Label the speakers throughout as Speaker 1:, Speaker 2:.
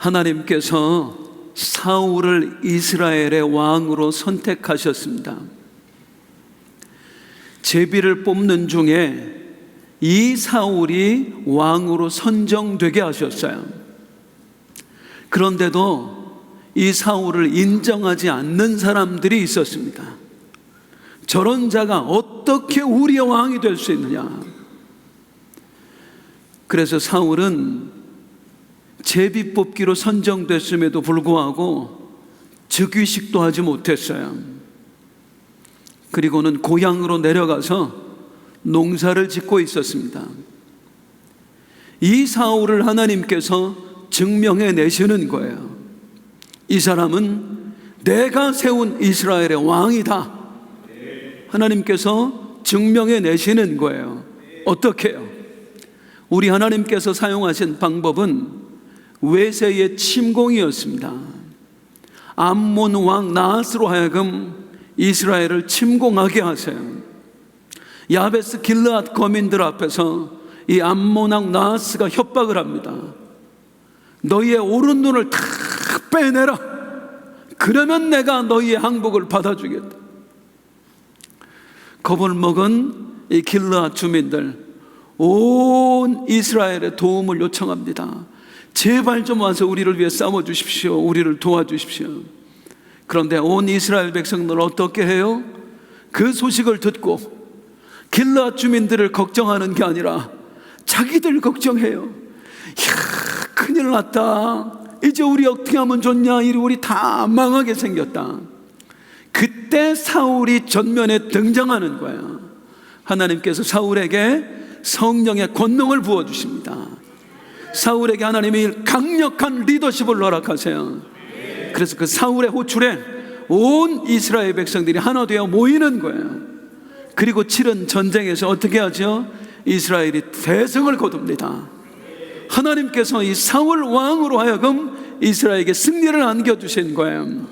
Speaker 1: 하나님께서 사울을 이스라엘의 왕으로 선택하셨습니다. 제비를 뽑는 중에 이 사울이 왕으로 선정되게 하셨어요. 그런데도 이 사울을 인정하지 않는 사람들이 있었습니다. 저런 자가 어떻게 우리의 왕이 될 수 있느냐. 그래서 사울은 제비 뽑기로 선정됐음에도 불구하고 즉위식도 하지 못했어요. 그리고는 고향으로 내려가서 농사를 짓고 있었습니다. 이 사울을 하나님께서 증명해 내시는 거예요. 이 사람은 내가 세운 이스라엘의 왕이다. 하나님께서 증명해 내시는 거예요. 어떻게 해요? 우리 하나님께서 사용하신 방법은 외세의 침공이었습니다. 암몬 왕 나하스로 하여금 이스라엘을 침공하게 하세요. 야베스 길르앗 거민들 앞에서 이 암몬 왕 나하스가 협박을 합니다. 너희의 오른눈을 다 빼내라. 그러면 내가 너희의 항복을 받아주겠다. 겁을 먹은 이 길르앗 주민들 온 이스라엘의 도움을 요청합니다. 제발 좀 와서 우리를 위해 싸워주십시오. 우리를 도와주십시오. 그런데 온 이스라엘 백성들 어떻게 해요? 그 소식을 듣고 길르앗 주민들을 걱정하는 게 아니라 자기들 걱정해요. 이야, 큰일 났다. 이제 우리 어떻게 하면 좋냐. 우리 다 망하게 생겼다. 그때 사울이 전면에 등장하는 거예요. 하나님께서 사울에게 성령의 권능을 부어주십니다. 사울에게 하나님이 강력한 리더십을 허락하세요. 그래서 그 사울의 호출에 온 이스라엘 백성들이 하나 되어 모이는 거예요. 그리고 치른 전쟁에서 어떻게 하죠? 이스라엘이 대승을 거둡니다. 하나님께서 이 사울 왕으로 하여금 이스라엘에게 승리를 안겨주신 거예요.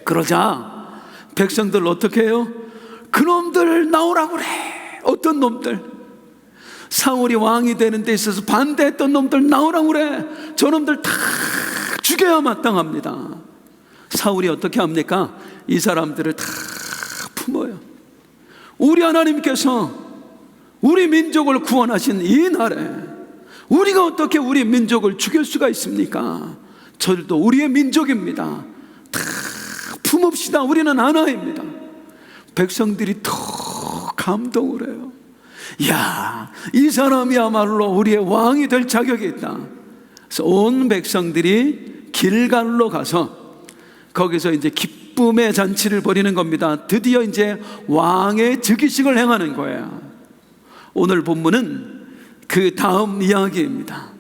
Speaker 1: 그러자 백성들 어떻게 해요? 그놈들 나오라고 그래. 어떤 놈들? 사울이 왕이 되는 데 있어서 반대했던 놈들 나오라고 그래. 저놈들 다 죽여야 마땅합니다. 사울이 어떻게 합니까? 이 사람들을 다 품어요. 우리 하나님께서 우리 민족을 구원하신 이 날에 우리가 어떻게 우리 민족을 죽일 수가 있습니까? 저들도 우리의 민족입니다. 다 품읍시다. 우리는 하나입니다. 백성들이 더 감동을 해요. 야, 이 사람이야말로 우리의 왕이 될 자격이 있다. 그래서 온 백성들이 길갈로 가서 거기서 이제 기쁨의 잔치를 벌이는 겁니다. 드디어 이제 왕의 즉위식을 행하는 거예요. 오늘 본문은 그 다음 이야기입니다.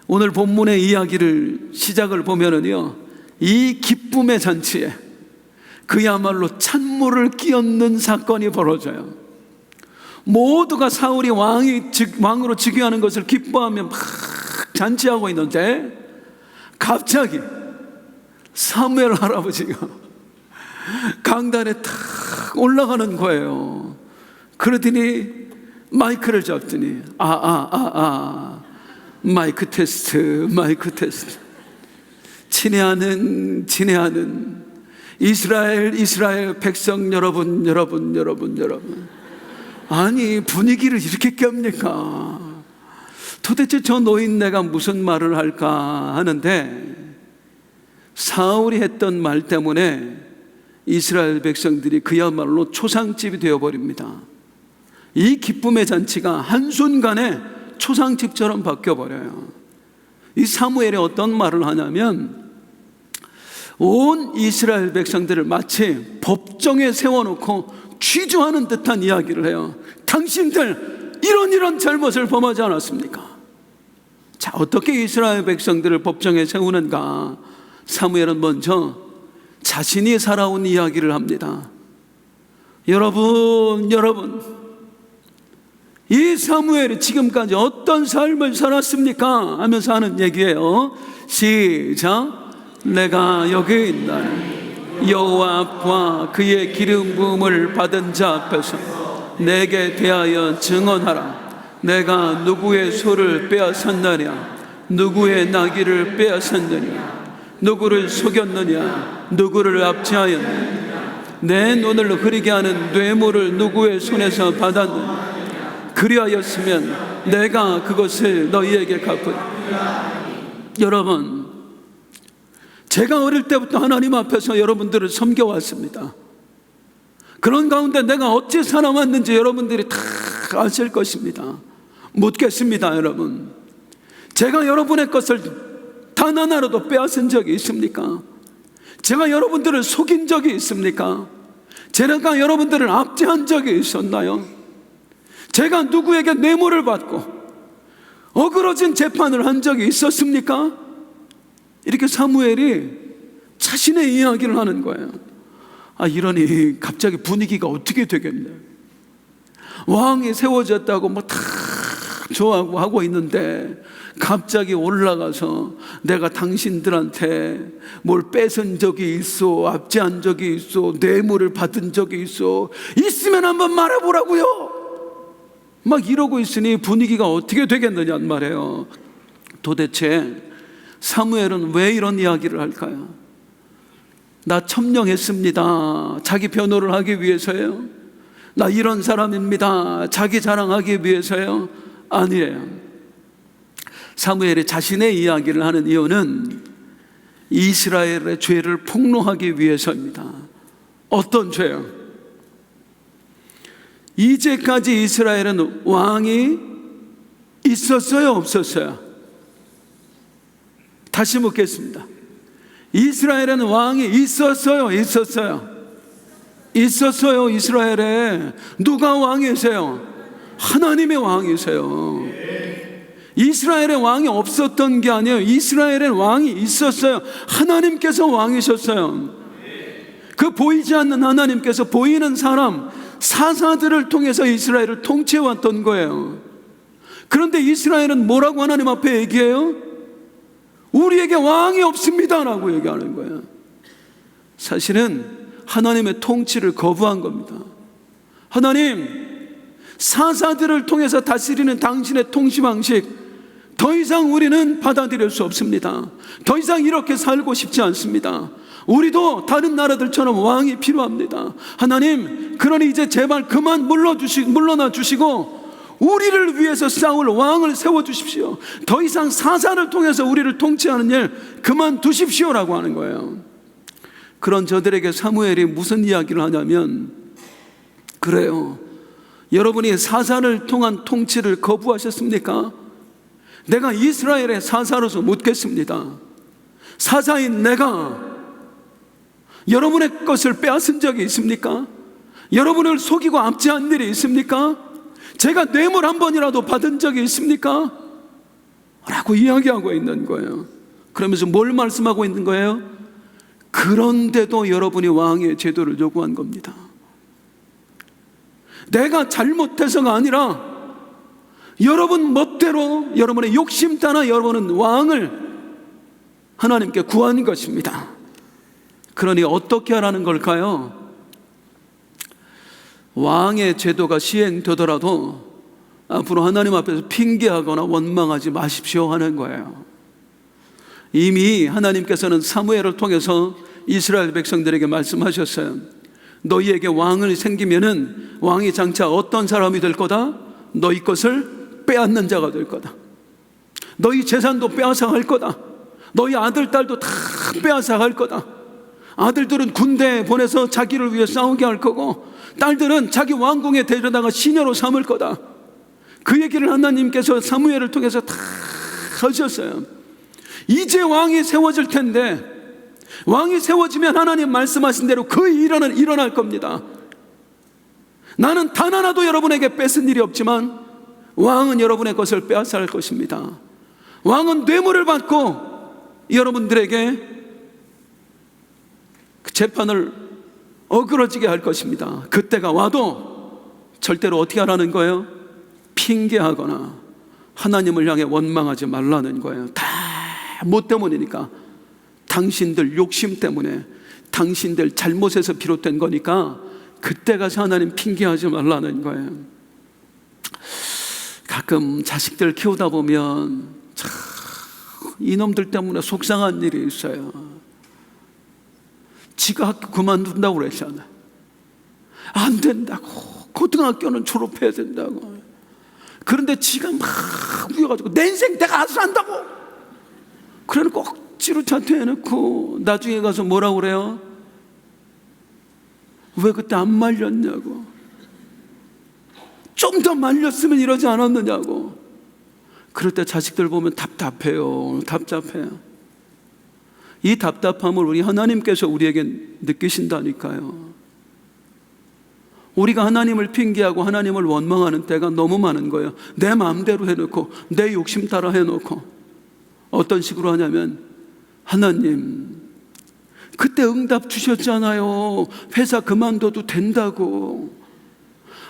Speaker 1: 오늘 본문의 이야기를 시작을 보면은요, 이 기쁨의 잔치에 그야말로 찬물을 끼얹는 사건이 벌어져요. 모두가 사울이 왕으로 즉위하는 것을 기뻐하며 막 잔치하고 있는데 갑자기 사무엘 할아버지가 강단에 탁 올라가는 거예요. 그러더니 마이크를 잡더니 마이크 테스트 친애하는 이스라엘 백성 여러분. 아니, 분위기를 이렇게 깹니까? 도대체 저 노인네가 무슨 말을 할까 하는데 사울이 했던 말 때문에 이스라엘 백성들이 그야말로 초상집이 되어버립니다. 이 기쁨의 잔치가 한순간에 초상집처럼 바뀌어버려요. 이 사무엘이 어떤 말을 하냐면 온 이스라엘 백성들을 마치 법정에 세워놓고 취조하는 듯한 이야기를 해요. 당신들 이런 잘못을 범하지 않았습니까? 자, 어떻게 이스라엘 백성들을 법정에 세우는가? 사무엘은 먼저 자신이 살아온 이야기를 합니다. 여러분, 이 사무엘이 지금까지 어떤 삶을 살았습니까? 하면서 하는 얘기예요. 시작. 내가 여기 있나 여호와 앞과 그의 기름 부음을 받은 자 앞에서 내게 대하여 증언하라. 내가 누구의 소를 빼앗았느냐? 누구의 나귀를 빼앗았느냐? 누구를 속였느냐? 누구를 압제하였느냐? 내 눈을 흐리게 하는 뇌물을 누구의 손에서 받았느냐? 그리하였으면 내가 그것을 너희에게 갚으리라. 여러분, 제가 어릴 때부터 하나님 앞에서 여러분들을 섬겨왔습니다. 그런 가운데 내가 어찌 살아왔는지 여러분들이 다 아실 것입니다. 묻겠습니다. 여러분, 제가 여러분의 것을 단 하나라도 빼앗은 적이 있습니까? 제가 여러분들을 속인 적이 있습니까? 제가 여러분들을 압제한 적이 있었나요? 제가 누구에게 뇌물을 받고 어그러진 재판을 한 적이 있었습니까? 이렇게 사무엘이 자신의 이야기를 하는 거예요. 이러니 갑자기 분위기가 어떻게 되겠냐? 왕이 세워졌다고 뭐 다 좋아하고 하고 있는데 갑자기 올라가서 내가 당신들한테 뭘 뺏은 적이 있어, 압제한 적이 있어, 뇌물을 받은 적이 있어, 있으면 한번 말해보라고요. 막 이러고 있으니 분위기가 어떻게 되겠느냐는 말이에요. 도대체 사무엘은 왜 이런 이야기를 할까요? 나 천명했습니다. 자기 변호를 하기 위해서요? 나 이런 사람입니다. 자기 자랑하기 위해서요? 아니에요. 사무엘이 자신의 이야기를 하는 이유는 이스라엘의 죄를 폭로하기 위해서입니다. 어떤 죄요? 이제까지 이스라엘은 왕이 있었어요? 없었어요? 다시 묻겠습니다. 이스라엘에는 왕이 있었어요? 있었어요? 있었어요. 이스라엘에 누가 왕이세요? 하나님의 왕이세요. 이스라엘의 왕이 없었던 게 아니에요. 이스라엘의 왕이 있었어요. 하나님께서 왕이셨어요. 그 보이지 않는 하나님께서 보이는 사람, 사사들을 통해서 이스라엘을 통치해왔던 거예요. 그런데 이스라엘은 뭐라고 하나님 앞에 얘기해요? 우리에게 왕이 없습니다 라고 얘기하는 거예요. 사실은 하나님의 통치를 거부한 겁니다. 하나님, 사사들을 통해서 다스리는 당신의 통치 방식 더 이상 우리는 받아들일 수 없습니다. 더 이상 이렇게 살고 싶지 않습니다. 우리도 다른 나라들처럼 왕이 필요합니다. 하나님, 그러니 이제 제발 그만 물러나 주시고 우리를 위해서 싸울 왕을 세워주십시오. 더 이상 사사를 통해서 우리를 통치하는 일 그만두십시오라고 하는 거예요. 그런 저들에게 사무엘이 무슨 이야기를 하냐면, 그래요, 여러분이 사사를 통한 통치를 거부하셨습니까? 내가 이스라엘의 사사로서 묻겠습니다. 사사인 내가 여러분의 것을 빼앗은 적이 있습니까? 여러분을 속이고 압제한 일이 있습니까? 제가 뇌물 한 번이라도 받은 적이 있습니까? 라고 이야기하고 있는 거예요. 그러면서 뭘 말씀하고 있는 거예요? 그런데도 여러분이 왕의 제도를 요구한 겁니다. 내가 잘못해서가 아니라 여러분 멋대로, 여러분의 욕심 따라 여러분은 왕을 하나님께 구한 것입니다. 그러니 어떻게 하라는 걸까요? 왕의 제도가 시행되더라도 앞으로 하나님 앞에서 핑계하거나 원망하지 마십시오 하는 거예요. 이미 하나님께서는 사무엘을 통해서 이스라엘 백성들에게 말씀하셨어요. 너희에게 왕을 생기면은 왕이 장차 어떤 사람이 될 거다? 너희 것을 빼앗는 자가 될 거다. 너희 재산도 빼앗아 갈 거다. 너희 아들, 딸도 다 빼앗아 갈 거다. 아들들은 군대에 보내서 자기를 위해 싸우게 할 거고, 딸들은 자기 왕궁에 데려다가 시녀로 삼을 거다. 그 얘기를 하나님께서 사무엘을 통해서 다 하셨어요. 이제 왕이 세워질 텐데, 왕이 세워지면 하나님 말씀하신 대로 그 일은 일어날 겁니다. 나는 단 하나도 여러분에게 뺏은 일이 없지만 왕은 여러분의 것을 빼앗아 갈 것입니다. 왕은 뇌물을 받고 여러분들에게 그 재판을 어그러지게 할 것입니다. 그때가 와도 절대로 어떻게 하라는 거예요? 핑계하거나 하나님을 향해 원망하지 말라는 거예요. 다 뭐 때문이니까? 당신들 욕심 때문에, 당신들 잘못에서 비롯된 거니까 그때 가서 하나님 핑계하지 말라는 거예요. 가끔 자식들 키우다 보면 참 이놈들 때문에 속상한 일이 있어요. 지가 학교 그만둔다고 그랬잖아. 안 된다고. 고등학교는 졸업해야 된다고. 그런데 지가 막 우겨가지고 내 인생 내가 알아서 한다고. 그래놓고 억지로 자퇴해놓고 나중에 가서 뭐라고 그래요? 왜 그때 안 말렸냐고. 좀 더 말렸으면 이러지 않았느냐고. 그럴 때 자식들 보면 답답해요. 답답해요. 이 답답함을 우리 하나님께서 우리에게 느끼신다니까요. 우리가 하나님을 핑계하고 하나님을 원망하는 때가 너무 많은 거예요. 내 마음대로 해놓고 내 욕심 따라 해놓고 어떤 식으로 하냐면, 하나님 그때 응답 주셨잖아요. 회사 그만둬도 된다고.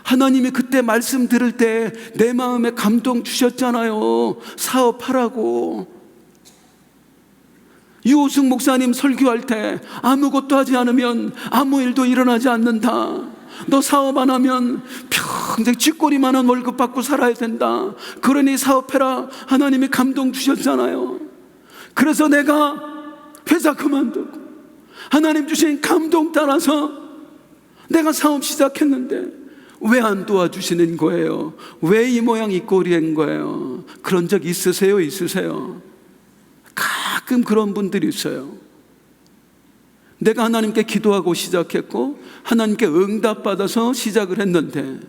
Speaker 1: 하나님이 그때 말씀 들을 때 내 마음에 감동 주셨잖아요. 사업하라고. 유호승 목사님 설교할 때 아무것도 하지 않으면 아무 일도 일어나지 않는다. 너 사업 안 하면 평생 쥐꼬리만한 월급 받고 살아야 된다. 그러니 사업해라. 하나님이 감동 주셨잖아요. 그래서 내가 회사 그만두고 하나님 주신 감동 따라서 내가 사업 시작했는데 왜 안 도와주시는 거예요? 왜 이 모양 이 꼴인 거예요? 그런 적 있으세요? 있으세요? 가끔 그런 분들이 있어요. 내가 하나님께 기도하고 시작했고 하나님께 응답받아서 시작을 했는데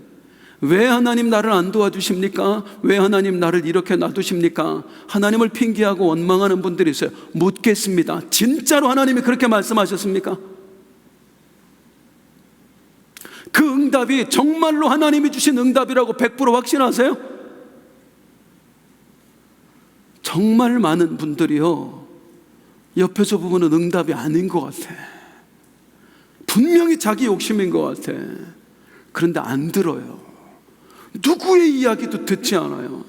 Speaker 1: 왜 하나님 나를 안 도와주십니까? 왜 하나님 나를 이렇게 놔두십니까? 하나님을 핑계하고 원망하는 분들이 있어요. 묻겠습니다. 진짜로 하나님이 그렇게 말씀하셨습니까? 그 응답이 정말로 하나님이 주신 응답이라고 100% 확신하세요? 정말 많은 분들이요, 옆에서 보면 응답이 아닌 것 같아. 분명히 자기 욕심인 것 같아. 그런데 안 들어요. 누구의 이야기도 듣지 않아요.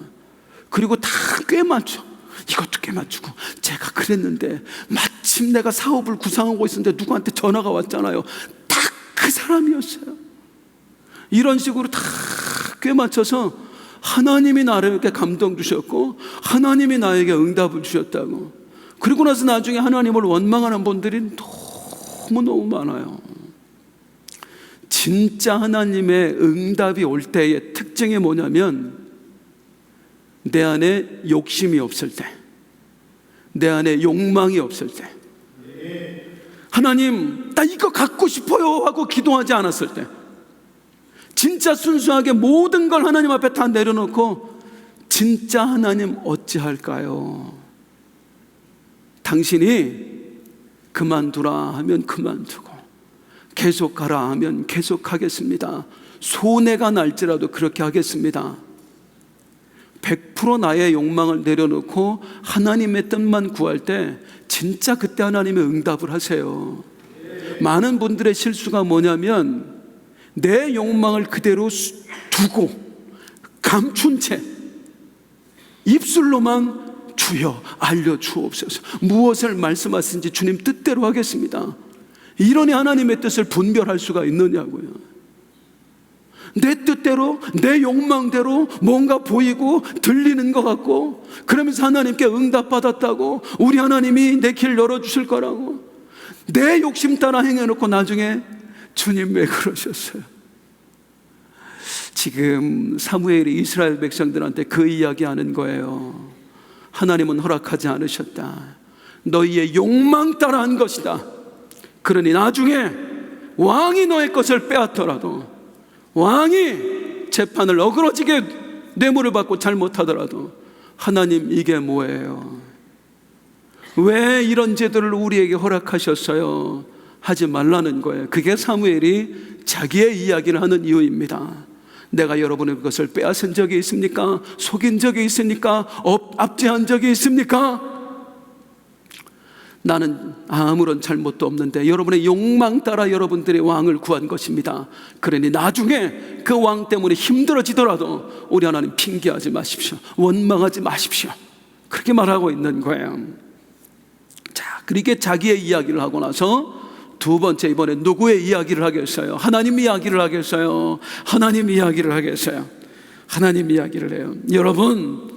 Speaker 1: 그리고 다 꿰맞춰. 이것도 꿰맞추고 제가 그랬는데 마침 내가 사업을 구상하고 있었는데 누구한테 전화가 왔잖아요. 딱 그 사람이었어요. 이런 식으로 다 꿰맞춰서 하나님이 나에게 감동 주셨고 하나님이 나에게 응답을 주셨다고. 그리고 나서 나중에 하나님을 원망하는 분들이 너무너무 많아요. 진짜 하나님의 응답이 올 때의 특징이 뭐냐면, 내 안에 욕심이 없을 때, 내 안에 욕망이 없을 때, 하나님 나 이거 갖고 싶어요 하고 기도하지 않았을 때, 진짜 순수하게 모든 걸 하나님 앞에 다 내려놓고 진짜 하나님 어찌할까요? 당신이 그만두라 하면 그만두고 계속 가라 하면 계속 하겠습니다. 손해가 날지라도 그렇게 하겠습니다. 100% 나의 욕망을 내려놓고 하나님의 뜻만 구할 때 진짜 그때 하나님의 응답을 하세요. 많은 분들의 실수가 뭐냐면 내 욕망을 그대로 두고 감춘 채 입술로만 주여 알려주옵소서, 무엇을 말씀하시는지 주님 뜻대로 하겠습니다, 이러니 하나님의 뜻을 분별할 수가 있느냐고요. 내 뜻대로 내 욕망대로 뭔가 보이고 들리는 것 같고 그러면서 하나님께 응답받았다고, 우리 하나님이 내 길 열어주실 거라고 내 욕심 따라 행해놓고 나중에 주님 왜 그러셨어요? 지금 사무엘이 이스라엘 백성들한테 그 이야기하는 거예요. 하나님은 허락하지 않으셨다. 너희의 욕망 따라 한 것이다. 그러니 나중에 왕이 너의 것을 빼앗더라도, 왕이 재판을 어그러지게 뇌물을 받고 잘못하더라도, 하나님 이게 뭐예요? 왜 이런 제도를 우리에게 허락하셨어요? 하지 말라는 거예요. 그게 사무엘이 자기의 이야기를 하는 이유입니다. 내가 여러분의 것을 빼앗은 적이 있습니까? 속인 적이 있습니까? 압제한 적이 있습니까? 나는 아무런 잘못도 없는데 여러분의 욕망 따라 여러분들의 왕을 구한 것입니다. 그러니 나중에 그 왕 때문에 힘들어지더라도 우리 하나님 핑계하지 마십시오. 원망하지 마십시오. 그렇게 말하고 있는 거예요. 자, 그렇게 자기의 이야기를 하고 나서 두 번째, 이번에 누구의 이야기를 하겠어요? 하나님 이야기를 하겠어요? 하나님 이야기를 하겠어요? 하나님 이야기를 해요. 여러분,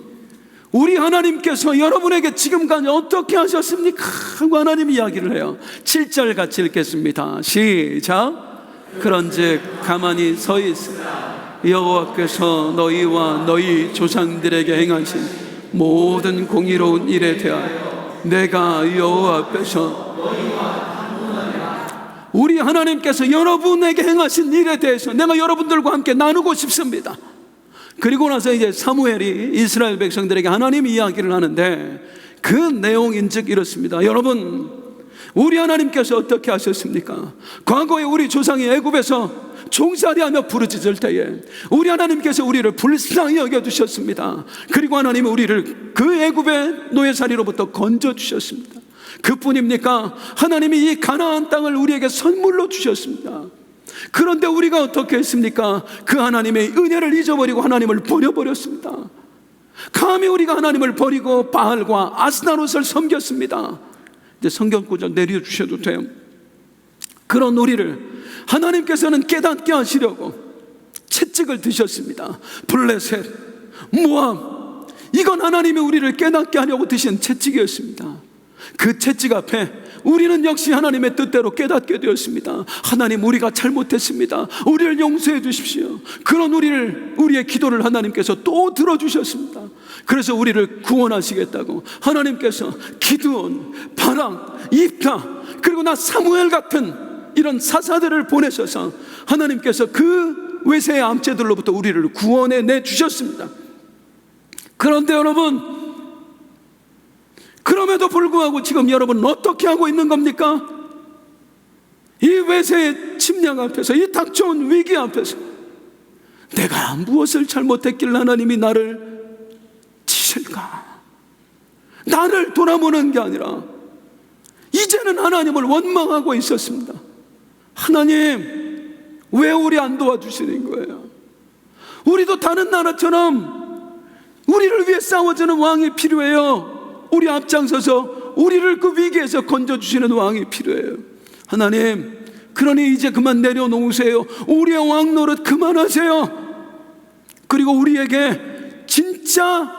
Speaker 1: 우리 하나님께서 여러분에게 지금까지 어떻게 하셨습니까? 하고 하나님 이야기를 해요. 7절 같이 읽겠습니다. 시작. 그런즉 가만히 서 있으라. 여호와께서 너희와 너희 조상들에게 행하신 모든 공의로운 일에 대하여 내가 여호와 앞에서 우리 하나님께서 여러분에게 행하신 일에 대해서 내가 여러분들과 함께 나누고 싶습니다. 그리고 나서 이제 사무엘이 이스라엘 백성들에게 하나님 이야기를 하는데 그 내용인즉 이렇습니다. 여러분, 우리 하나님께서 어떻게 하셨습니까? 과거에 우리 조상이 애굽에서 종살이하며 부르짖을 때에 우리 하나님께서 우리를 불쌍히 여겨주셨습니다. 그리고 하나님은 우리를 그 애굽의 노예살이로부터 건져주셨습니다. 그뿐입니까? 하나님이 이 가나안 땅을 우리에게 선물로 주셨습니다. 그런데 우리가 어떻게 했습니까? 그 하나님의 은혜를 잊어버리고 하나님을 버려버렸습니다. 감히 우리가 하나님을 버리고 바알과 아스나롯을 섬겼습니다. 이제 성경 구절 내려주셔도 돼요. 그런 우리를 하나님께서는 깨닫게 하시려고 채찍을 드셨습니다. 블레셋, 모압, 이건 하나님이 우리를 깨닫게 하려고 드신 채찍이었습니다. 그 채찍 앞에 우리는 역시 하나님의 뜻대로 깨닫게 되었습니다. 하나님, 우리가 잘못했습니다. 우리를 용서해 주십시오. 그런 우리의 기도를 하나님께서 또 들어주셨습니다. 그래서 우리를 구원하시겠다고 하나님께서 기드온, 바락, 입다, 그리고 나 사무엘 같은 이런 사사들을 보내셔서 하나님께서 그 외세의 암체들로부터 우리를 구원해 내주셨습니다. 그런데 여러분, 그럼에도 불구하고 지금 여러분은 어떻게 하고 있는 겁니까? 이 외세의 침략 앞에서, 이 닥쳐온 위기 앞에서 내가 무엇을 잘못했길래 하나님이 나를 치실까? 나를 돌아보는 게 아니라 이제는 하나님을 원망하고 있었습니다. 하나님, 왜 우리 안 도와주시는 거예요? 우리도 다른 나라처럼 우리를 위해 싸워주는 왕이 필요해요. 우리 앞장서서 우리를 그 위기에서 건져주시는 왕이 필요해요. 하나님, 그러니 이제 그만 내려놓으세요. 우리의 왕 노릇 그만하세요. 그리고 우리에게 진짜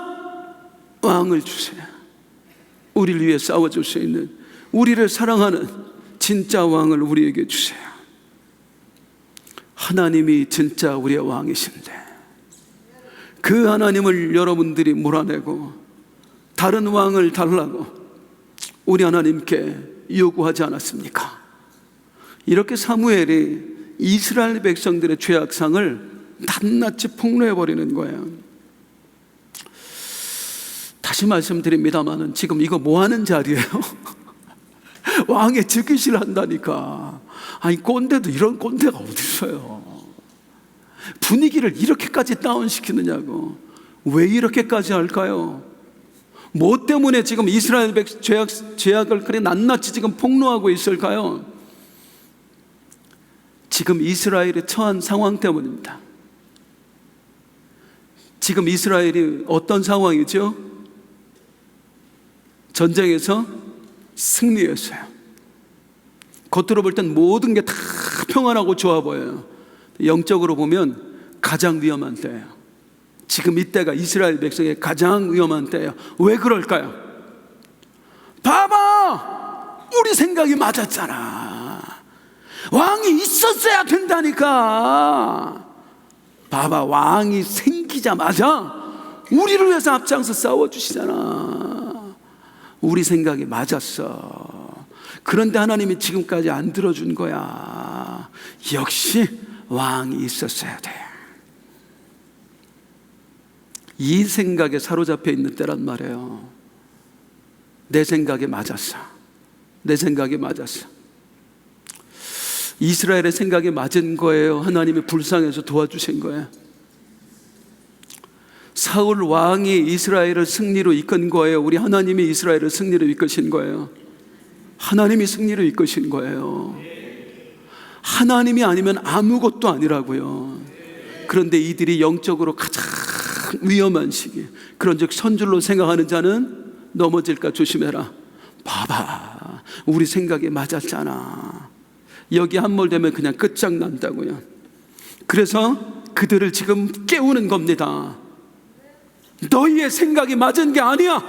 Speaker 1: 왕을 주세요. 우리를 위해 싸워줄 수 있는, 우리를 사랑하는 진짜 왕을 우리에게 주세요. 하나님이 진짜 우리의 왕이신데 그 하나님을 여러분들이 몰아내고 다른 왕을 달라고 우리 하나님께 요구하지 않았습니까? 이렇게 사무엘이 이스라엘 백성들의 죄악상을 낱낱이 폭로해버리는 거예요. 다시 말씀드립니다만 지금 이거 뭐하는 자리예요? 왕의 즉위식을 한다니까. 아니, 꼰대도 이런 꼰대가 어디 있어요? 분위기를 이렇게까지 다운시키느냐고. 왜 이렇게까지 할까요? 뭐 때문에 지금 이스라엘 죄악을 그렇게 낱낱이 지금 폭로하고 있을까요? 지금 이스라엘이 처한 상황 때문입니다. 지금 이스라엘이 어떤 상황이죠? 전쟁에서 승리했어요. 겉으로 볼 땐 모든 게 다 평안하고 좋아 보여요. 영적으로 보면 가장 위험한 때예요. 지금 이때가 이스라엘 백성의 가장 위험한 때예요. 왜 그럴까요? 봐봐! 우리 생각이 맞았잖아. 왕이 있었어야 된다니까. 봐봐, 왕이 생기자마자 우리를 위해서 앞장서 싸워주시잖아. 우리 생각이 맞았어. 그런데 하나님이 지금까지 안 들어준 거야. 역시 왕이 있었어야 돼. 이 생각에 사로잡혀 있는 때란 말이에요. 내 생각에 맞았어. 내 생각에 맞았어. 이스라엘의 생각에 맞은 거예요? 하나님이 불쌍해서 도와주신 거예요? 사울 왕이 이스라엘을 승리로 이끈 거예요? 우리 하나님이 이스라엘을 승리로 이끄신 거예요? 하나님이 승리로 이끄신 거예요. 하나님이 아니면 아무것도 아니라고요. 그런데 이들이 영적으로 가장 위험한 시기, 그런즉 선줄로 생각하는 자는 넘어질까 조심해라. 봐봐, 우리 생각에 맞았잖아. 여기 함몰되면 그냥 끝장난다고요. 그래서 그들을 지금 깨우는 겁니다. 너희의 생각이 맞은 게 아니야.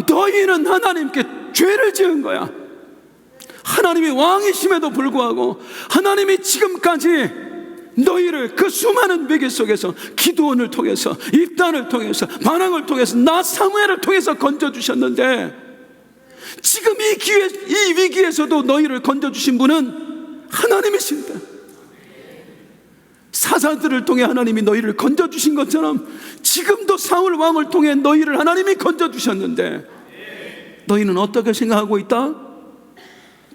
Speaker 1: 너희는 하나님께 죄를 지은 거야. 하나님이 왕이심에도 불구하고 하나님이 지금까지 너희를 그 수많은 위기 속에서 기드온을 통해서, 입단을 통해서, 반항을 통해서, 나 사무엘을 통해서 건져주셨는데, 지금 이 위기에서도 너희를 건져주신 분은 하나님이신데, 사자들을 통해 하나님이 너희를 건져주신 것처럼 지금도 사울 왕을 통해 너희를 하나님이 건져주셨는데, 너희는 어떻게 생각하고 있다?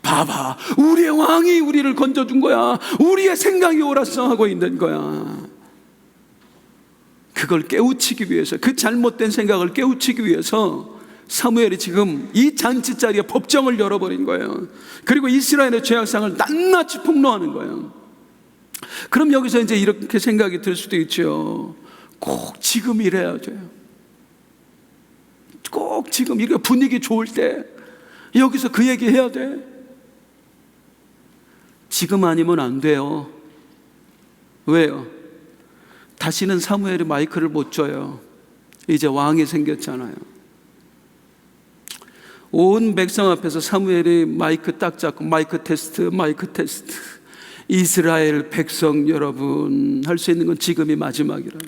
Speaker 1: 봐봐, 우리의 왕이 우리를 건져준 거야. 우리의 생각이 옳았어 하고 있는 거야. 그걸 깨우치기 위해서, 그 잘못된 생각을 깨우치기 위해서 사무엘이 지금 이 잔치 자리에 법정을 열어버린 거예요. 그리고 이스라엘의 죄악상을 낱낱이 폭로하는 거예요. 그럼 여기서 이제 이렇게 생각이 들 수도 있죠. 꼭 지금 이래야 돼요. 꼭 지금 이렇게 분위기 좋을 때 여기서 그 얘기 해야 돼. 지금 아니면 안 돼요. 왜요? 다시는 사무엘이 마이크를 못 줘요. 이제 왕이 생겼잖아요. 온 백성 앞에서 사무엘이 마이크 딱 잡고 마이크 테스트. 이스라엘 백성 여러분, 할 수 있는 건 지금이 마지막이라.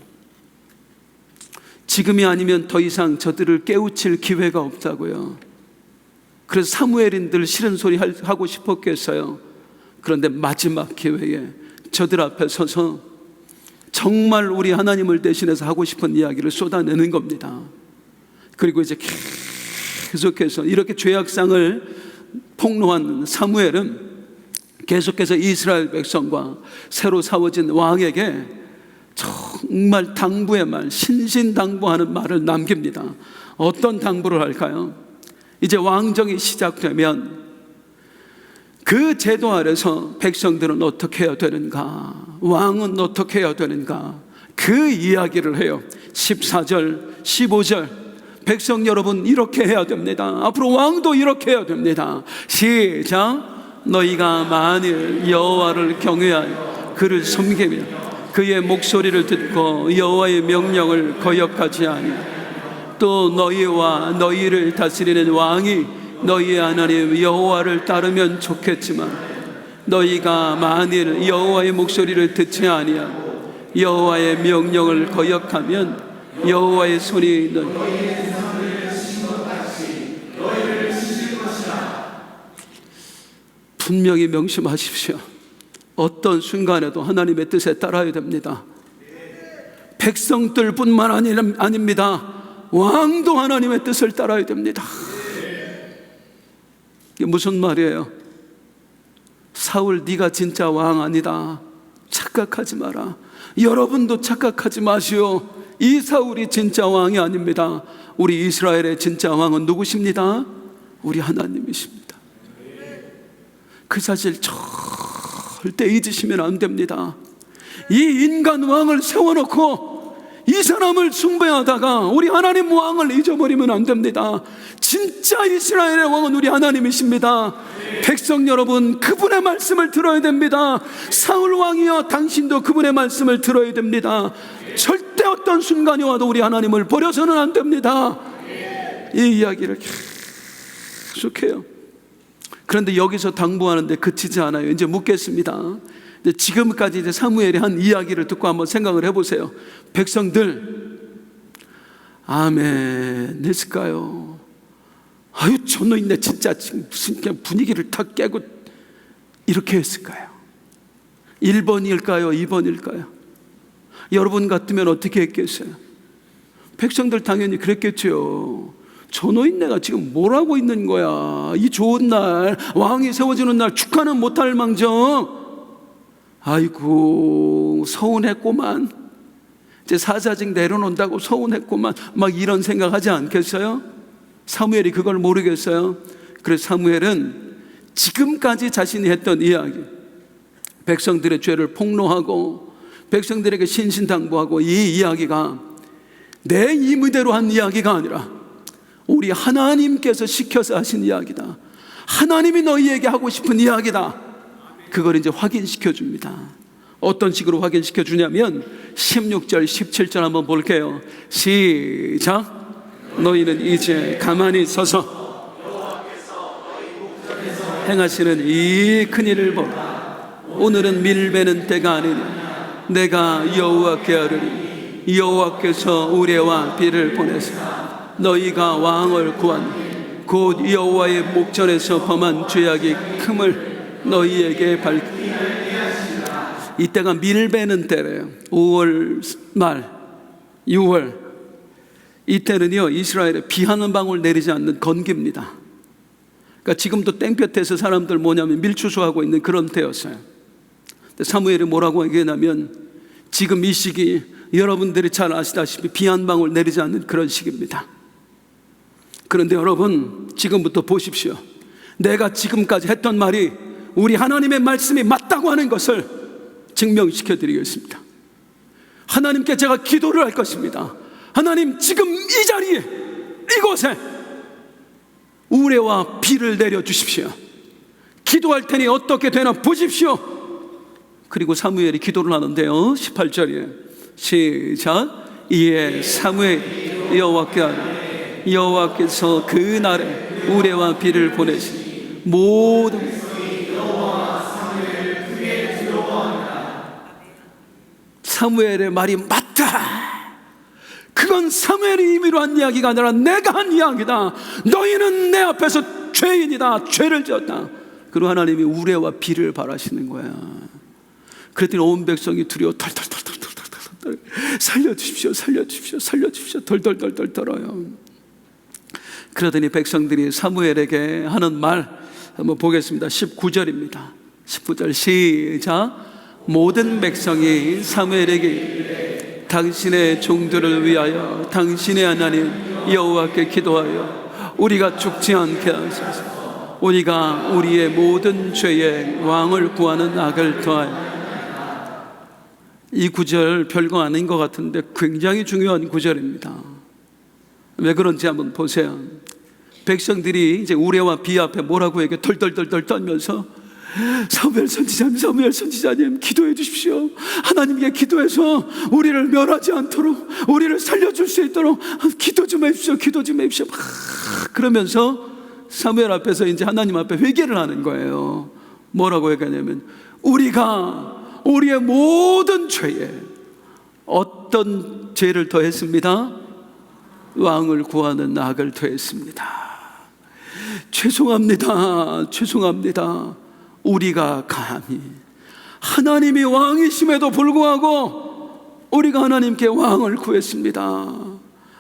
Speaker 1: 지금이 아니면 더 이상 저들을 깨우칠 기회가 없다고요. 그래서 사무엘인들 싫은 소리 하고 싶었겠어요. 그런데 마지막 기회에 저들 앞에 서서 정말 우리 하나님을 대신해서 하고 싶은 이야기를 쏟아내는 겁니다. 그리고 이제 계속해서 이렇게 죄악상을 폭로한 사무엘은 계속해서 이스라엘 백성과 새로 세워진 왕에게 정말 당부의 말, 신신당부하는 말을 남깁니다. 어떤 당부를 할까요? 이제 왕정이 시작되면 그 제도 아래서 백성들은 어떻게 해야 되는가, 왕은 어떻게 해야 되는가, 그 이야기를 해요. 14절, 15절, 백성 여러분 이렇게 해야 됩니다. 앞으로 왕도 이렇게 해야 됩니다. 시작. 너희가 만일 여호와를 경외하여 그를 섬기며 그의 목소리를 듣고 여호와의 명령을 거역하지 아니하며 또 너희와 너희를 다스리는 왕이 너희의 하나님 여호와를 따르면 좋겠지만, 너희가 만일 여호와의 목소리를 듣지 아니하고 여호와의 명령을 거역하면 여호와의 손이 너희의 삶을 치신 것 같이 너희를 치실 것이라. 분명히 명심하십시오. 어떤 순간에도 하나님의 뜻에 따라야 됩니다. 백성들뿐만 아닙니다. 왕도 하나님의 뜻을 따라야 됩니다. 이게 무슨 말이에요? 사울, 네가 진짜 왕 아니다. 착각하지 마라. 여러분도 착각하지 마시오. 이 사울이 진짜 왕이 아닙니다. 우리 이스라엘의 진짜 왕은 누구십니다? 우리 하나님이십니다. 그 사실 절대 잊으시면 안 됩니다. 이 인간 왕을 세워놓고 이 사람을 숭배하다가 우리 하나님 왕을 잊어버리면 안 됩니다. 진짜 이스라엘의 왕은 우리 하나님이십니다. 백성 여러분, 그분의 말씀을 들어야 됩니다. 사울 왕이여, 당신도 그분의 말씀을 들어야 됩니다. 절대 어떤 순간이 와도 우리 하나님을 버려서는 안 됩니다. 이 이야기를 계속해요. 그런데 여기서 당부하는데 그치지 않아요. 이제 묻겠습니다. 지금까지 이제 사무엘이 한 이야기를 듣고 한번 생각을 해보세요. 백성들 아멘 했을까요? 아유 저놈네 진짜 무슨 그냥 분위기를 다 깨고 이렇게 했을까요? 1번일까요? 2번일까요? 여러분 같으면 어떻게 했겠어요? 백성들 당연히 그랬겠죠. 저 노인네가 지금 뭘 하고 있는 거야? 이 좋은 날, 왕이 세워지는 날 축하는 못할 망정, 아이고 서운했구만, 이제 사사직 내려놓는다고 서운했구만, 막 이런 생각하지 않겠어요? 사무엘이 그걸 모르겠어요? 그래서 사무엘은 지금까지 자신이 했던 이야기, 백성들의 죄를 폭로하고 백성들에게 신신당부하고, 이 이야기가 내 임의대로 한 이야기가 아니라 우리 하나님께서 시켜서 하신 이야기다. 하나님이 너희에게 하고 싶은 이야기다. 그걸 이제 확인시켜 줍니다. 어떤 식으로 확인시켜 주냐면 16절 17절 한번 볼게요. 시작. 너희는 이제 가만히 서서 행하시는 이 큰일을 보라. 오늘은 밀베는 때가 아니냐. 내가 여호와께 하리니 여호와께서 우레와 비를 보내사 너희가 왕을 구한 곧 여호와의 목전에서 범한 죄악이 큼을 너희에게 밝히니. 이때가 밀베는 때래요. 5월 말 6월. 이때는요 이스라엘에 비 한 방울 내리지 않는 건기입니다. 그러니까 지금도 땡볕에서 사람들 뭐냐면 밀추수하고 있는 그런 때였어요. 근데 사무엘이 뭐라고 얘기하냐면 지금 이 시기 여러분들이 잘 아시다시피 비 한 방울 내리지 않는 그런 시기입니다. 그런데 여러분 지금부터 보십시오. 내가 지금까지 했던 말이 우리 하나님의 말씀이 맞다고 하는 것을 증명시켜 드리겠습니다. 하나님께 제가 기도를 할 것입니다. 하나님 지금 이 자리에 이곳에 우레와 비를 내려주십시오. 기도할 테니 어떻게 되나 보십시오. 그리고 사무엘이 기도를 하는데요 18절이에요. 시작. 이에 사무엘이 여호와께 하되 여호와께서 그 날에 우레와 비를 보내시니 모든 사무엘의 말이 맞다. 그건 사무엘이 임의로 한 이야기가 아니라 내가 한 이야기다. 너희는 내 앞에서 죄인이다. 죄를 지었다. 그리고 하나님이 우레와 비를 바라시는 거야. 그랬더니 온 백성이 두려워 털털털털털털 살려주십시오 살려주십시오 살려주십시오 덜덜덜덜 떨어요. 그러더니 백성들이 사무엘에게 하는 말 한번 보겠습니다. 19절입니다 19절 시작. 모든 백성이 사무엘에게 당신의 종들을 위하여 당신의 하나님 여호와께 기도하여 우리가 죽지 않게 하소서. 우리가 우리의 모든 죄에 왕을 구하는 악을 더하여. 이 구절 별거 아닌 것 같은데 굉장히 중요한 구절입니다. 왜 그런지 한번 보세요. 백성들이 이제 우레와 비 앞에 뭐라고 얘기해 덜덜덜덜 떨면서 사무엘 선지자님 기도해 주십시오. 하나님께 기도해서 우리를 멸하지 않도록 우리를 살려줄 수 있도록 기도 좀 해주십시오. 기도 좀 해주십시오. 그러면서 사무엘 앞에서 이제 하나님 앞에 회개를 하는 거예요. 뭐라고 얘기하냐면 우리가 우리의 모든 죄에 어떤 죄를 더했습니다. 왕을 구하는 악을 더했습니다. 죄송합니다. 우리가 감히 하나님이 왕이심에도 불구하고 우리가 하나님께 왕을 구했습니다.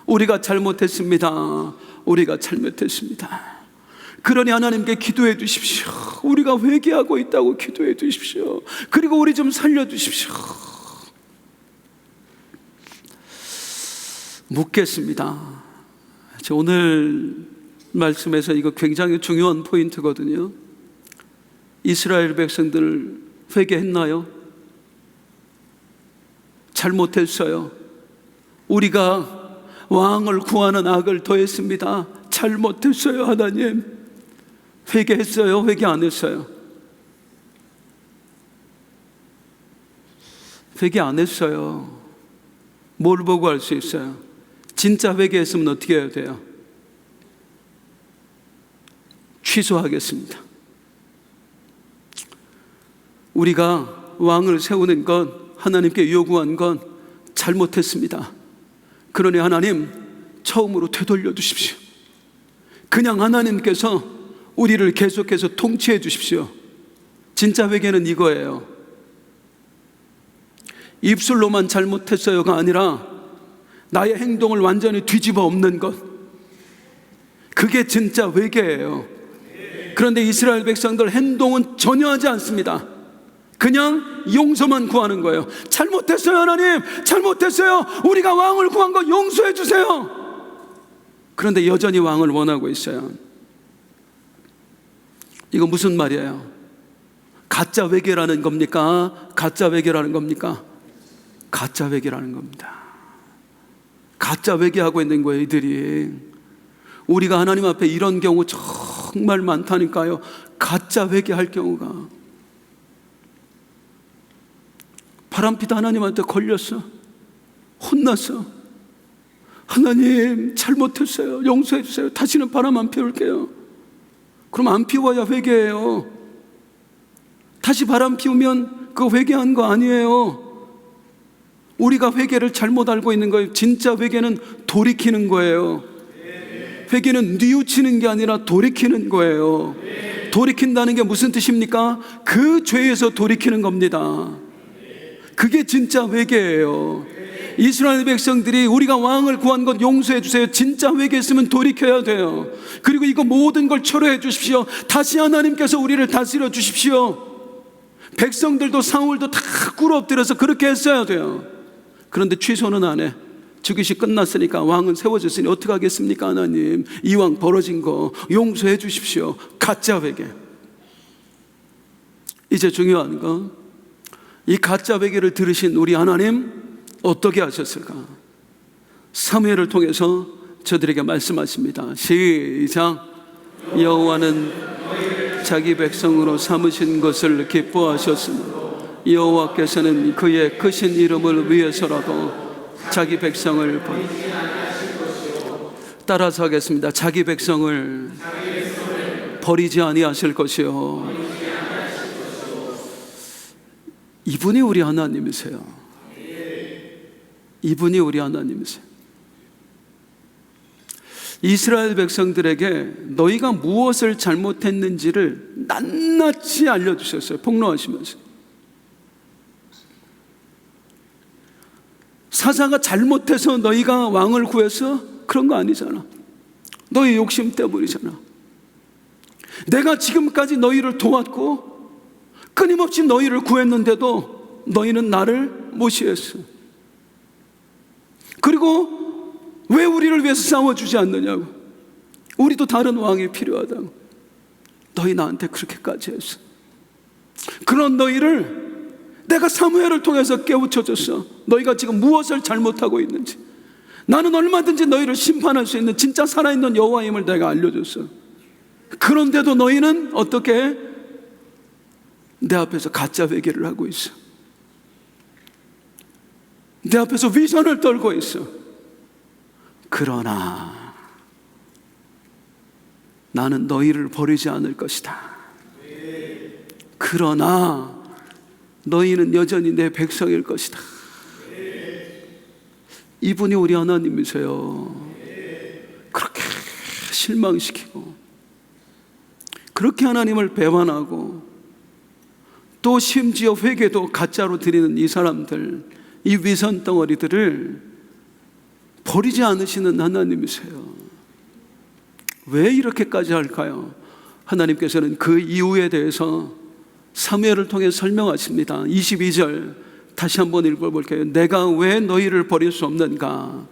Speaker 1: 우리가 잘못했습니다. 그러니 하나님께 기도해 주십시오. 우리가 회개하고 있다고 기도해 주십시오. 그리고 우리 좀 살려주십시오. 묻겠습니다. 오늘 말씀에서 이거 굉장히 중요한 포인트거든요. 이스라엘 백성들 회개했나요? 잘못했어요. 우리가 왕을 구하는 악을 더했습니다. 잘못했어요. 하나님 회개했어요? 회개 안 했어요? 회개 안 했어요. 뭘 보고 알 수 있어요? 진짜 회개했으면 어떻게 해야 돼요? 취소하겠습니다. 우리가 왕을 세우는 건, 하나님께 요구한 건 잘못했습니다. 그러니 하나님 처음으로 되돌려 주십시오. 그냥 하나님께서 우리를 계속해서 통치해 주십시오. 진짜 회개는 이거예요. 입술로만 잘못했어요가 아니라 나의 행동을 완전히 뒤집어 엎는 것, 그게 진짜 회개예요. 그런데 이스라엘 백성들 행동은 전혀 하지 않습니다. 그냥 용서만 구하는 거예요. 잘못했어요. 하나님 잘못했어요. 우리가 왕을 구한 거 용서해 주세요. 그런데 여전히 왕을 원하고 있어요. 이거 무슨 말이에요? 가짜 회개라는 겁니까? 가짜 회개라는 겁니까? 가짜 회개라는 겁니다. 가짜 회개하고 있는 거예요, 이들이. 우리가 하나님 앞에 이런 경우 정말 많다니까요. 가짜 회개할 경우가. 바람피다 하나님한테 걸렸어. 혼났어. 하나님 잘못했어요. 용서해 주세요. 다시는 바람 안 피울게요. 그럼 안 피워야 회개해요. 다시 바람 피우면 그거 회개한 거 아니에요. 우리가 회개를 잘못 알고 있는 거예요. 진짜 회개는 돌이키는 거예요. 회개는 뉘우치는 게 아니라 돌이키는 거예요. 돌이킨다는 게 무슨 뜻입니까? 그 죄에서 돌이키는 겁니다. 그게 진짜 회개예요. 이스라엘 백성들이 우리가 왕을 구한 것 용서해 주세요. 진짜 회개했으면 돌이켜야 돼요. 그리고 이거 모든 걸 철회해 주십시오. 다시 하나님께서 우리를 다스려 주십시오. 백성들도 사울도 다 꿇어 엎드려서 그렇게 했어야 돼요. 그런데 취소는 안 해. 즉위시 끝났으니까 왕은 세워졌으니 어떻게 하겠습니까? 하나님, 이왕 벌어진 거 용서해 주십시오. 가짜 회개. 이제 중요한 거, 이 가짜 회개를 들으신 우리 하나님 어떻게 하셨을까? 사무엘을 통해서 저들에게 말씀하십니다. 시작. 여호와는 자기 백성으로 삼으신 것을 기뻐하셨으며 여호와께서는 그의 크신 이름을 위해서라도 자기 백성을 따라서 하겠습니다. 자기 백성을 버리지 아니하실 것이요. 이분이 우리 하나님이세요. 이분이 우리 하나님이세요. 이스라엘 백성들에게 너희가 무엇을 잘못했는지를 낱낱이 알려주셨어요. 폭로하시면서. 사사가 잘못해서 너희가 왕을 구해서 그런 거 아니잖아. 너희 욕심 때문이잖아. 내가 지금까지 너희를 도왔고 끊임없이 너희를 구했는데도 너희는 나를 무시했어. 그리고 왜 우리를 위해서 싸워주지 않느냐고. 우리도 다른 왕이 필요하다고. 너희 나한테 그렇게까지 했어. 그런 너희를 내가 사무엘을 통해서 깨우쳐줬어. 너희가 지금 무엇을 잘못하고 있는지. 나는 얼마든지 너희를 심판할 수 있는 진짜 살아있는 여호와임을 내가 알려줬어. 그런데도 너희는 어떻게 내 앞에서 가짜 회개를 하고 있어. 내 앞에서 위선을 떨고 있어. 그러나 나는 너희를 버리지 않을 것이다. 그러나 너희는 여전히 내 백성일 것이다. 이분이 우리 하나님이세요. 그렇게 실망시키고 그렇게 하나님을 배반하고 또 심지어 회개도 가짜로 드리는 이 사람들, 이 위선 덩어리들을 버리지 않으시는 하나님이세요. 왜 이렇게까지 할까요? 하나님께서는 그 이유에 대해서 사무엘을 통해 설명하십니다. 22절 다시 한번 읽어볼게요. 내가 왜 너희를 버릴 수 없는가?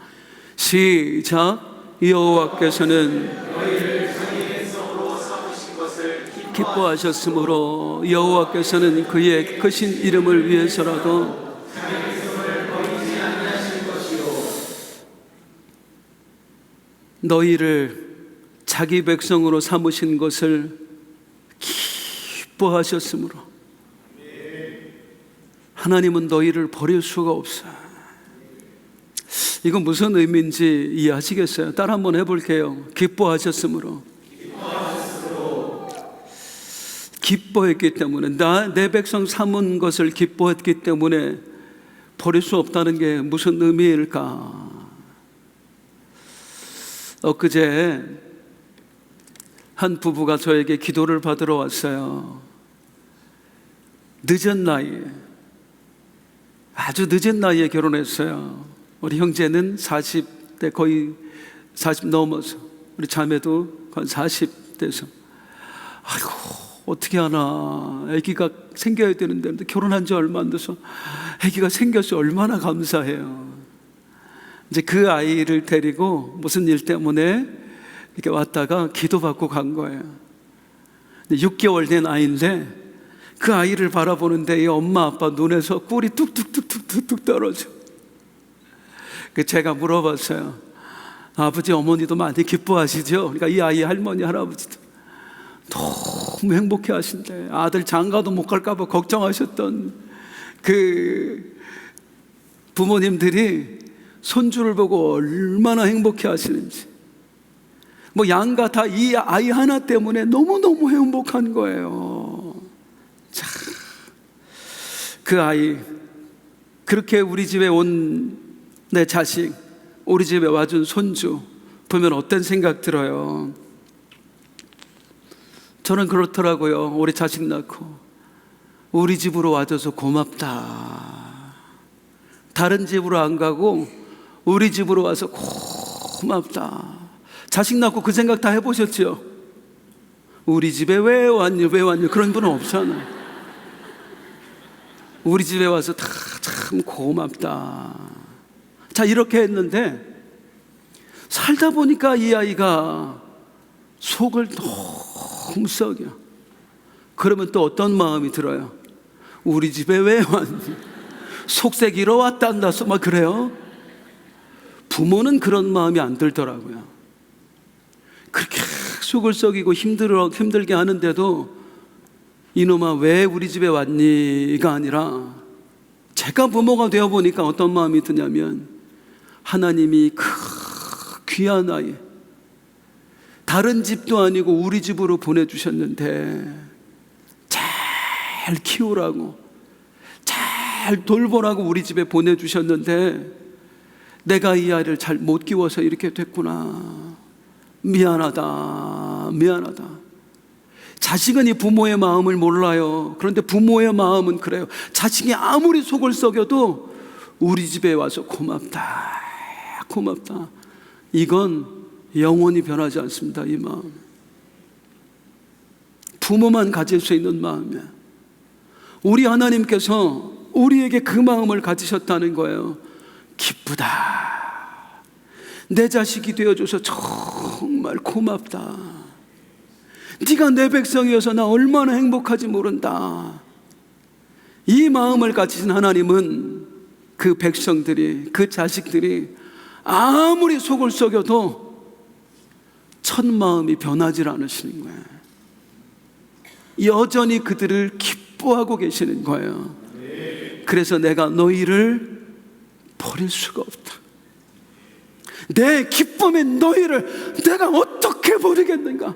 Speaker 1: 시작. 여호와께서는 기뻐하셨으므로 여호와께서는 그의 크신 이름을 위해서라도 너희를 자기 백성으로 삼으신 것을 기뻐하셨으므로 하나님은 너희를 버릴 수가 없어. 이건 무슨 의미인지 이해하시겠어요? 따라 한번 해볼게요. 기뻐하셨으므로. 기뻐했기 때문에, 내 백성 삼은 것을 기뻐했기 때문에 버릴 수 없다는 게 무슨 의미일까? 엊그제 한 부부가 저에게 기도를 받으러 왔어요. 늦은 나이에, 아주 늦은 나이에 결혼했어요. 우리 형제는 40대 거의 40 넘어서, 우리 자매도 거의 40대서 아이고 어떻게 하나, 아기가 생겨야 되는데 결혼한 지 얼마 안 돼서 아기가 생겨서 얼마나 감사해요. 이제 그 아이를 데리고 무슨 일 때문에 이렇게 왔다가 기도받고 간 거예요. 6개월 된 아이인데 그 아이를 바라보는데 이 엄마 아빠 눈에서 꿀이 뚝뚝뚝뚝뚝 떨어져. 제가 물어봤어요. 아버지 어머니도 많이 기뻐하시죠? 그러니까 이 아이 할머니 할아버지도 너무 행복해 하신대. 아들 장가도 못 갈까 봐 걱정하셨던 그 부모님들이 손주를 보고 얼마나 행복해 하시는지. 뭐 양가 다 이 아이 하나 때문에 너무너무 행복한 거예요. 자, 그 아이, 그렇게 우리 집에 온 내 자식, 우리 집에 와준 손주 보면 어떤 생각 들어요? 저는 그렇더라고요. 우리 자식 낳고 우리 집으로 와줘서 고맙다. 다른 집으로 안 가고 우리 집으로 와서 고맙다. 자식 낳고 그 생각 다 해보셨죠? 우리 집에 왜 왔니? 그런 분은 없잖아요. 우리 집에 와서 다 참 고맙다. 자, 이렇게 했는데 살다 보니까 이 아이가 속을 너무 썩여. 그러면 또 어떤 마음이 들어요? 우리 집에 왜 왔니? 속색이러 왔단다. 막 그래요. 부모는 그런 마음이 안 들더라고요. 그렇게 속을 썩이고 힘들게 하는데도 이놈아 왜 우리 집에 왔니?가 아니라, 제가 부모가 되어 보니까 어떤 마음이 드냐면, 하나님이 그 귀한 아이, 다른 집도 아니고 우리 집으로 보내주셨는데 잘 키우라고, 잘 돌보라고 우리 집에 보내주셨는데 내가 이 아이를 잘 못 키워서 이렇게 됐구나. 미안하다. 자식은 이 부모의 마음을 몰라요. 그런데 부모의 마음은 그래요. 자식이 아무리 속을 썩여도 우리 집에 와서 고맙다. 이건 영원히 변하지 않습니다. 이 마음, 부모만 가질 수 있는 마음이에요. 우리 하나님께서 우리에게 그 마음을 가지셨다는 거예요. 기쁘다. 내 자식이 되어줘서 정말 고맙다. 네가 내 백성이어서 나 얼마나 행복하지 모른다. 이 마음을 가지신 하나님은 그 백성들이, 그 자식들이 아무리 속을 썩여도 첫 마음이 변하지 않으시는 거예요. 여전히 그들을 기뻐하고 계시는 거예요. 그래서 내가 너희를 버릴 수가 없다. 내 기쁨의 너희를 내가 어떻게 버리겠는가?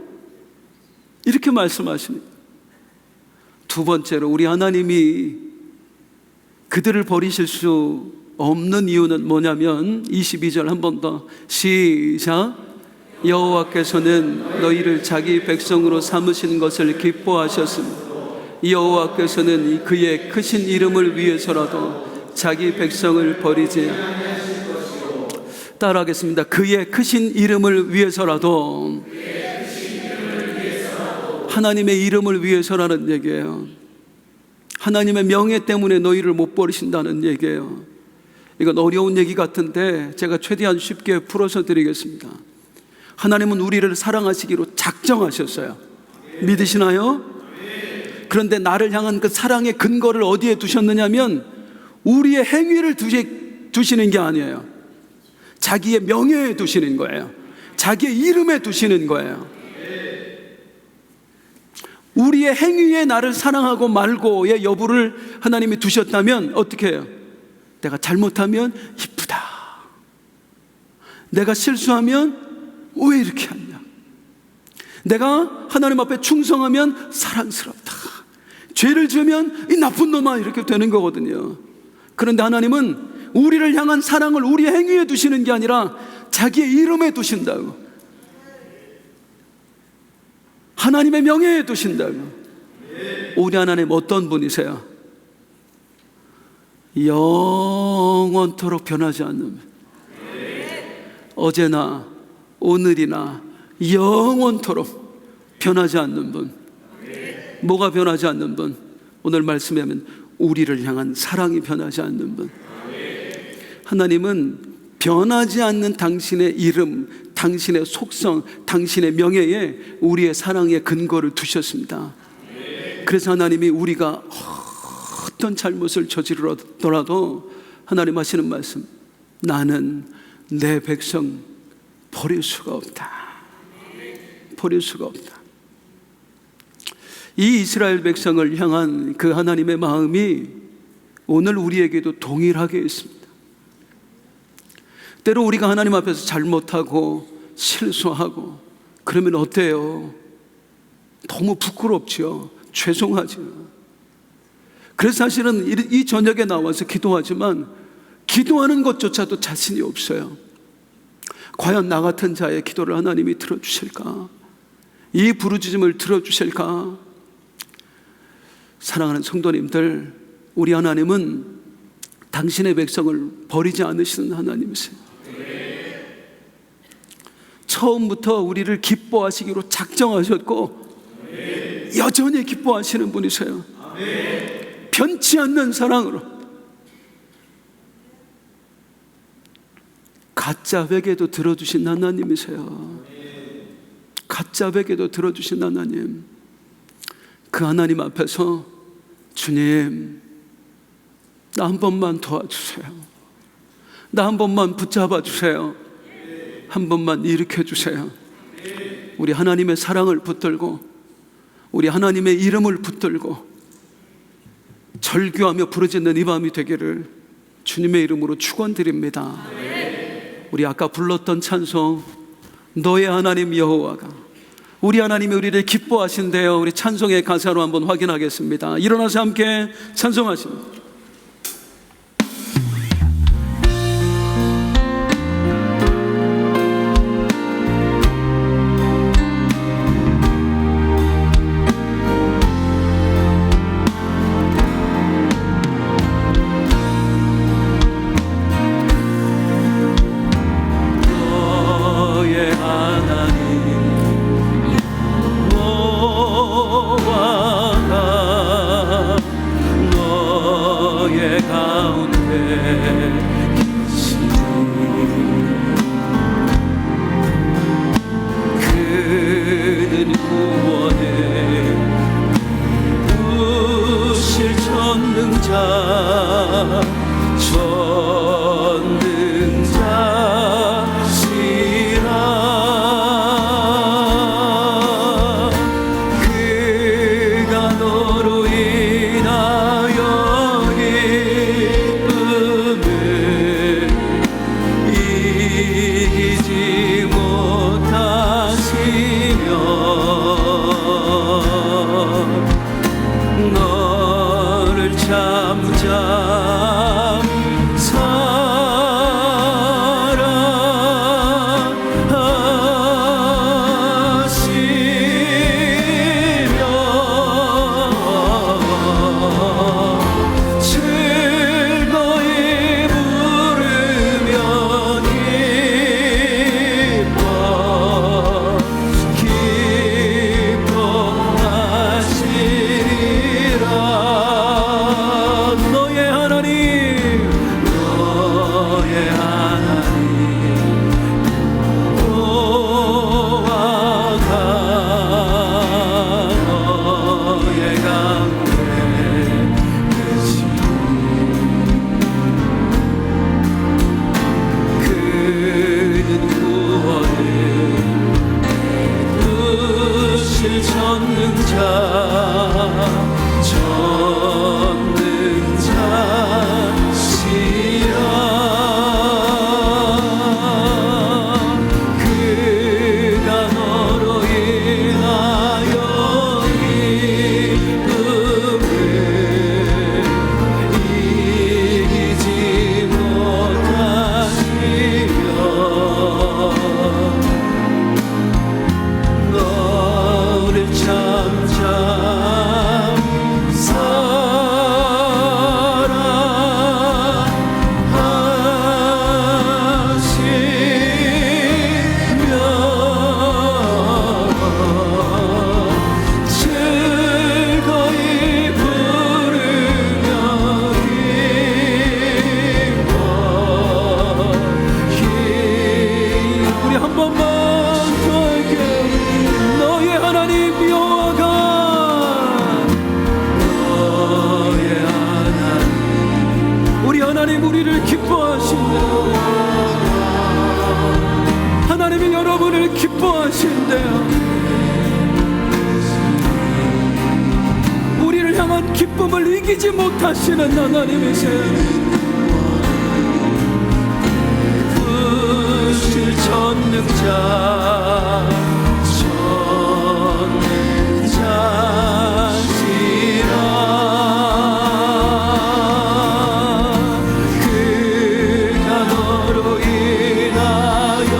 Speaker 1: 이렇게 말씀하십니다. 두 번째로, 우리 하나님이 그들을 버리실 수 없는 이유는 뭐냐면 22절 한 번 더 시작. 여호와께서는 너희를 자기 백성으로 삼으신 것을 기뻐하셨으며 여호와께서는 그의 크신 이름을 위해서라도 자기 백성을 버리지. 따라하겠습니다. 그의 크신 이름을 위해서라도. 하나님의 이름을 위해서라는 얘기예요. 하나님의 명예 때문에 너희를 못 버리신다는 얘기예요. 이건 어려운 얘기 같은데 제가 최대한 쉽게 풀어서 드리겠습니다. 하나님은 우리를 사랑하시기로 작정하셨어요. 믿으시나요? 그런데 나를 향한 그 사랑의 근거를 어디에 두셨느냐면 우리의 행위를 두시는 게 아니에요. 자기의 명예에 두시는 거예요. 자기의 이름에 두시는 거예요. 우리의 행위에 나를 사랑하고 말고의 여부를 하나님이 두셨다면 어떻게 해요? 내가 잘못하면 이쁘다. 내가 실수하면 왜 이렇게 하냐? 내가 하나님 앞에 충성하면 사랑스럽다. 죄를 지으면 이 나쁜 놈아, 이렇게 되는 거거든요. 그런데 하나님은 우리를 향한 사랑을 우리의 행위에 두시는 게 아니라 자기의 이름에 두신다고. 하나님의 명예에 두신다고. 우리 하나님 어떤 분이세요? 영원토록 변하지 않는 분. 어제나 오늘이나 영원토록 변하지 않는 분. 뭐가 변하지 않는 분? 오늘 말씀에 하면 우리를 향한 사랑이 변하지 않는 분. 하나님은 변하지 않는 당신의 이름, 당신의 속성, 당신의 명예에 우리의 사랑의 근거를 두셨습니다. 그래서 하나님이 우리가 어떤 잘못을 저지르더라도 하나님 하시는 말씀, 나는 내 백성 버릴 수가 없다. 버릴 수가 없다. 이 이스라엘 백성을 향한 그 하나님의 마음이 오늘 우리에게도 동일하게 있습니다. 때로 우리가 하나님 앞에서 잘못하고 실수하고 그러면 어때요? 너무 부끄럽죠. 죄송하죠. 그래서 사실은 이 저녁에 나와서 기도하지만 기도하는 것조차도 자신이 없어요. 과연 나 같은 자의 기도를 하나님이 들어주실까? 이 부르짖음을 들어주실까? 사랑하는 성도님들, 우리 하나님은 당신의 백성을 버리지 않으시는 하나님이세요. 처음부터 우리를 기뻐하시기로 작정하셨고 여전히 기뻐하시는 분이세요. 변치 않는 사랑으로 가짜 베개도 들어주신 하나님이세요. 가짜 베개도 들어주신 하나님, 그 하나님 앞에서 주님, 나 한 번만 도와주세요. 나 한 번만 붙잡아 주세요. 한 번만 일으켜 주세요. 우리 하나님의 사랑을 붙들고 우리 하나님의 이름을 붙들고 절규하며 부르짖는 이 밤이 되기를 주님의 이름으로 축원드립니다. 우리 아까 불렀던 찬송, 너의 하나님 여호와가, 우리 하나님이 우리를 기뻐하신대요. 우리 찬송의 가사로 한번 확인하겠습니다. 일어나서 함께 찬송하십니다.
Speaker 2: 너를 참
Speaker 1: 대한 기쁨을 이기지 못하시는 하나님이세요. 부실 전능자시라 그가 너로 인하여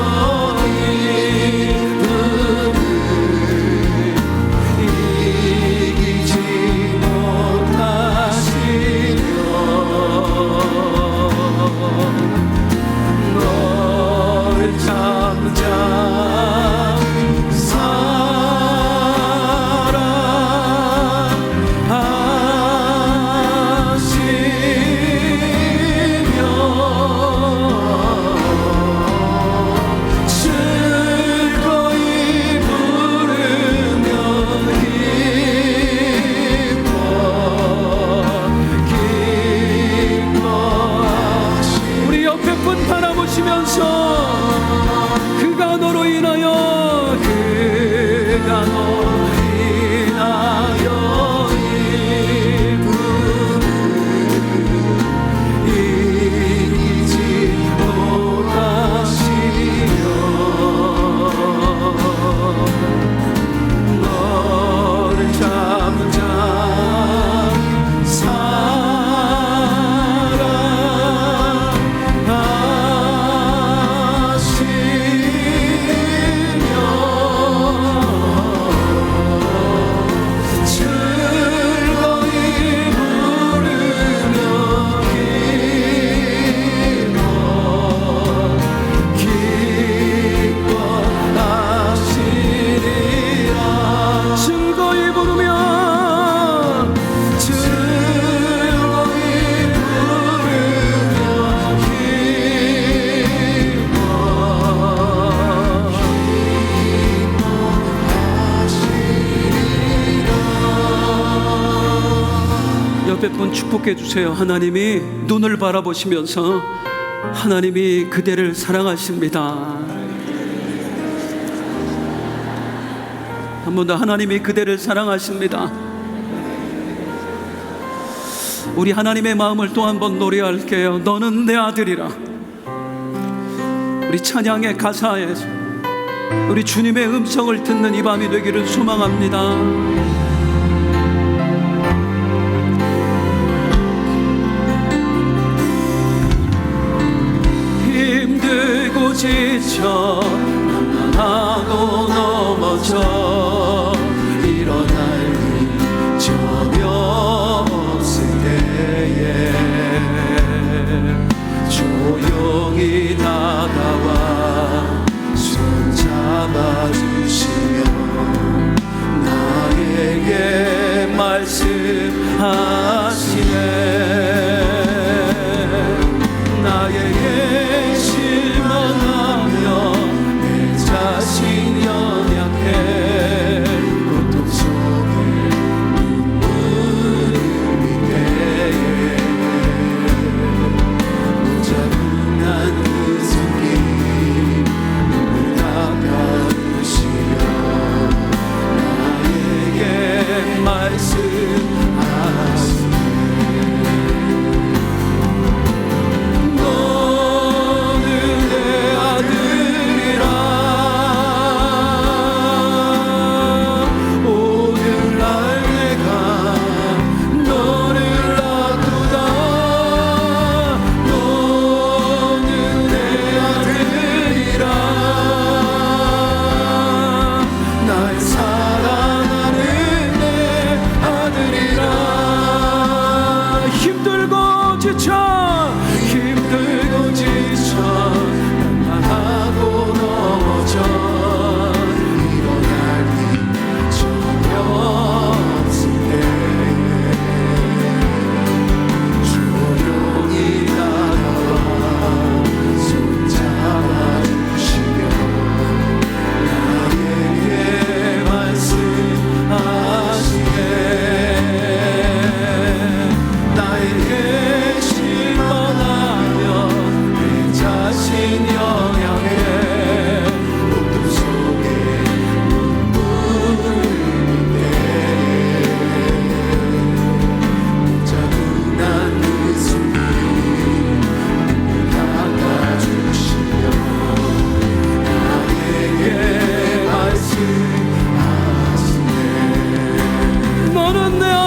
Speaker 1: 이기지 못하시며 너를 잠잠 그가 너로 인하여 이기지 못하시며 너를 잠잠 옆에 분 축복해 주세요. 하나님이 눈을 바라보시면서 하나님이 그대를 사랑하십니다. 한 번 더 하나님이 그대를 사랑하십니다. 우리 하나님의 마음을 또 한 번 노래할게요. 너는 내 아들이라. 우리 찬양의 가사에 우리 주님의 음성을 듣는 이 밤이 되기를 소망합니다. 지쳐 하고 넘어져 일어날 적이 없을 때에 조용히 다가와 손 잡아주시며 나에게 말씀하시네. 나에게 실망하며 내 자신 연약해 고통 속에 눈물을 흘릴 때에 무자분한 그 손길 눈물 닦아주시며 나에게 말씀하시네. 사랑하는 내 아들이라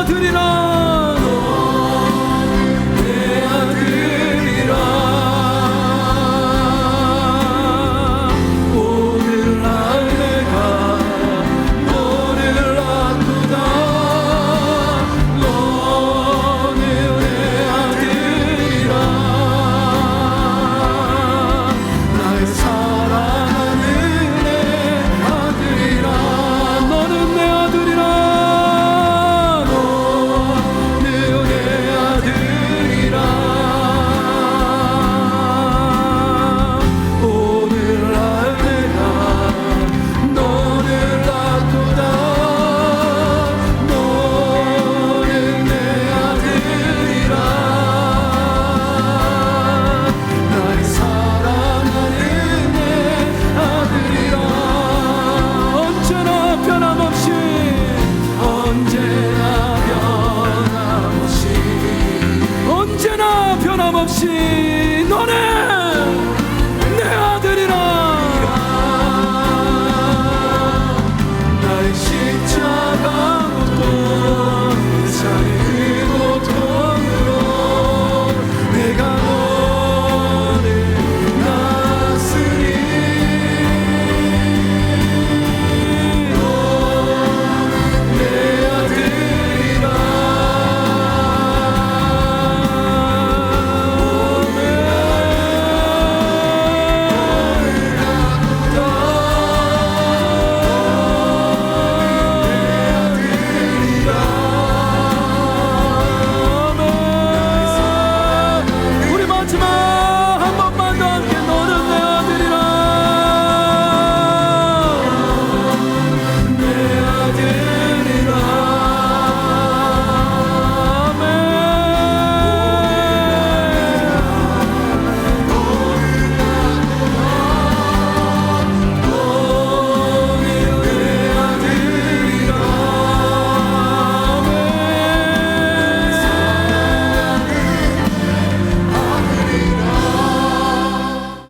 Speaker 1: 아들이라 내 아들이라 오늘 날 내가 너를 안두다 너는 내 아들이라 날 사랑하는 내 아들이라 너는 내 아들이라 언제나 변함없이